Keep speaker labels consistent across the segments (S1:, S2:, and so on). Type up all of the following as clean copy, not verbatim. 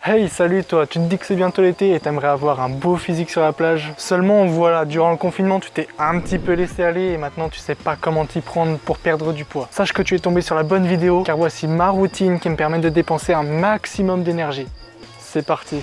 S1: Hey, salut toi, tu te dis que c'est bientôt l'été et t'aimerais avoir un beau physique sur la plage. Seulement voilà, durant le confinement tu t'es un petit peu laissé aller et maintenant tu sais pas comment t'y prendre pour perdre du poids. Sache que tu es tombé sur la bonne vidéo car voici ma routine qui me permet de dépenser un maximum d'énergie. C'est parti.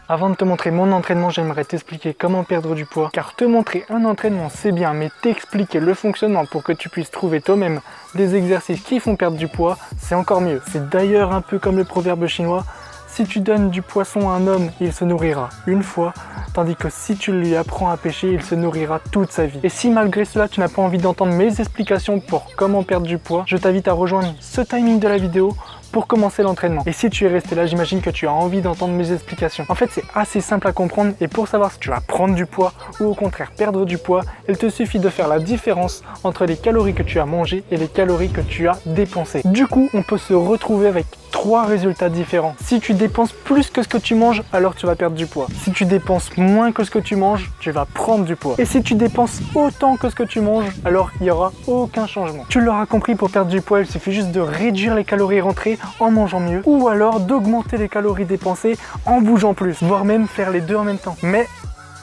S1: Avant de te montrer mon entraînement, j'aimerais t'expliquer comment perdre du poids. Car te montrer un entraînement, c'est bien, mais t'expliquer le fonctionnement pour que tu puisses trouver toi-même des exercices qui font perdre du poids, c'est encore mieux. C'est d'ailleurs un peu comme le proverbe chinois, si tu donnes du poisson à un homme, il se nourrira une fois, tandis que si tu lui apprends à pêcher, il se nourrira toute sa vie. Et si malgré cela, tu n'as pas envie d'entendre mes explications pour comment perdre du poids, je t'invite à rejoindre ce timing de la vidéo pour commencer l'entraînement. Et si tu es resté là, j'imagine que tu as envie d'entendre mes explications. En fait, c'est assez simple à comprendre et pour savoir si tu vas prendre du poids ou au contraire perdre du poids, il te suffit de faire la différence entre les calories que tu as mangées et les calories que tu as dépensées. Du coup, on peut se retrouver avec trois résultats différents. Si tu dépenses plus que ce que tu manges, alors tu vas perdre du poids. Si tu dépenses moins que ce que tu manges, tu vas prendre du poids. Et si tu dépenses autant que ce que tu manges, alors il n'y aura aucun changement. Tu l'auras compris, pour perdre du poids, il suffit juste de réduire les calories rentrées en mangeant mieux, ou alors d'augmenter les calories dépensées en bougeant plus, voire même faire les deux en même temps. Mais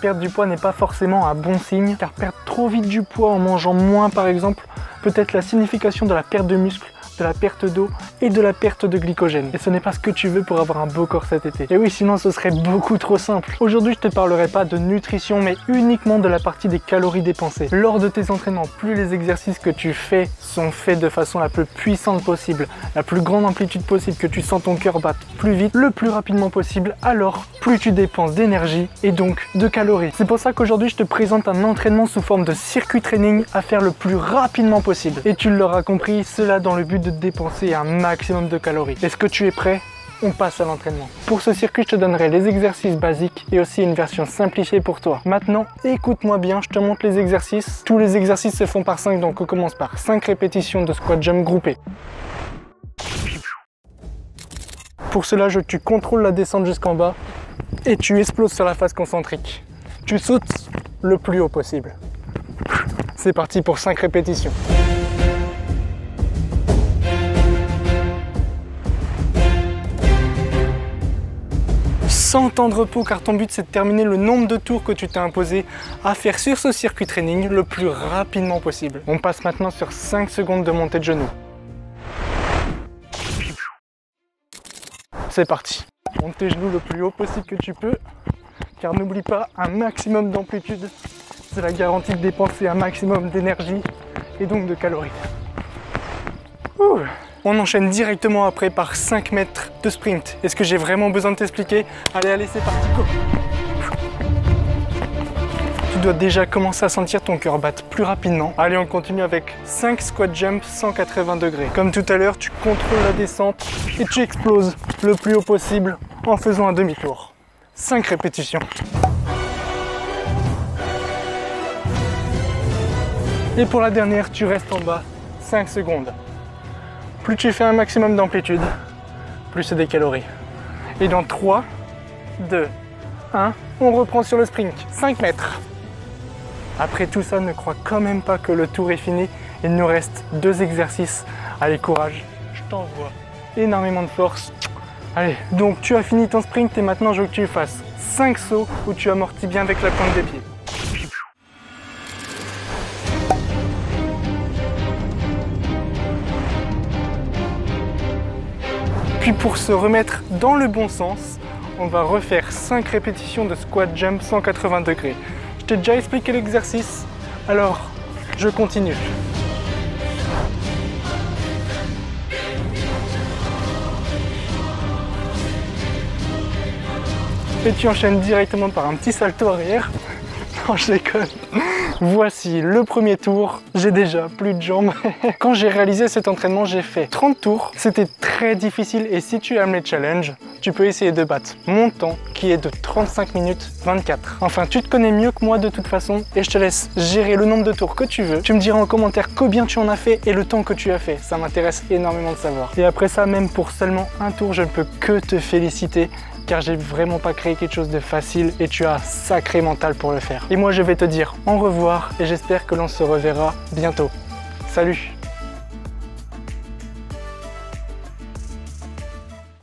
S1: perdre du poids n'est pas forcément un bon signe, car perdre trop vite du poids en mangeant moins par exemple, peut être la signification de la perte de muscle, de la perte d'eau et de la perte de glycogène. Et ce n'est pas ce que tu veux pour avoir un beau corps cet été. Et oui, sinon ce serait beaucoup trop simple. Aujourd'hui, je te parlerai pas de nutrition, mais uniquement de la partie des calories dépensées. Lors de tes entraînements, plus les exercices que tu fais sont faits de façon la plus puissante possible, la plus grande amplitude possible, que tu sens ton cœur battre plus vite, le plus rapidement possible, alors plus tu dépenses d'énergie et donc de calories. C'est pour ça qu'aujourd'hui, je te présente un entraînement sous forme de circuit training à faire le plus rapidement possible. Et tu l'auras compris, cela dans le but de dépenser un maximum de calories. Est-ce que tu es prêt? On passe à l'entraînement. Pour ce circuit, je te donnerai les exercices basiques et aussi une version simplifiée pour toi. Maintenant, écoute-moi bien, je te montre les exercices. Tous les exercices se font par 5, donc on commence par 5 répétitions de squat jump groupé. Pour cela, tu contrôles la descente jusqu'en bas et tu exploses sur la phase concentrique. Tu sautes le plus haut possible. C'est parti pour 5 répétitions. Sans temps de repos, car ton but c'est de terminer le nombre de tours que tu t'es imposé à faire sur ce circuit training le plus rapidement possible. On passe maintenant sur 5 secondes de montée de genoux. C'est parti. Monte tes genoux le plus haut possible que tu peux, car n'oublie pas, un maximum d'amplitude, c'est la garantie de dépenser un maximum d'énergie et donc de calories. Ouh. On enchaîne directement après par 5 mètres de sprint. Est-ce que j'ai vraiment besoin de t'expliquer? Allez, c'est parti, go! Tu dois déjà commencer à sentir ton cœur battre plus rapidement. Allez, on continue avec 5 squat jump 180 degrés. Comme tout à l'heure, tu contrôles la descente et tu exploses le plus haut possible en faisant un demi-tour. 5 répétitions. Et pour la dernière, tu restes en bas 5 secondes. Plus tu fais un maximum d'amplitude, plus c'est des calories. Et dans 3, 2, 1, on reprend sur le sprint, 5 mètres. Après tout ça, ne crois quand même pas que le tour est fini. Il nous reste 2 exercices. Allez, courage, je t'envoie énormément de force. Allez, donc tu as fini ton sprint et maintenant je veux que tu fasses 5 sauts où tu amortis bien avec la pointe des pieds. Puis pour se remettre dans le bon sens, on va refaire 5 répétitions de squat jump 180 degrés. Je t'ai déjà expliqué l'exercice, alors je continue. Et tu enchaînes directement par un petit salto arrière. Non, je déconne. Voici le premier tour, j'ai déjà plus de jambes. Quand j'ai réalisé cet entraînement, j'ai fait 30 tours. C'était très difficile et si tu aimes les challenges, tu peux essayer de battre mon temps qui est de 35 minutes 24. Enfin, tu te connais mieux que moi de toute façon et je te laisse gérer le nombre de tours que tu veux. Tu me diras en commentaire combien tu en as fait et le temps que tu as fait. Ça m'intéresse énormément de savoir. Et après ça, même pour seulement un tour, je ne peux que te féliciter car j'ai vraiment pas créé quelque chose de facile et tu as un sacré mental pour le faire. Et moi, je vais te dire au revoir et j'espère que l'on se reverra bientôt. Salut!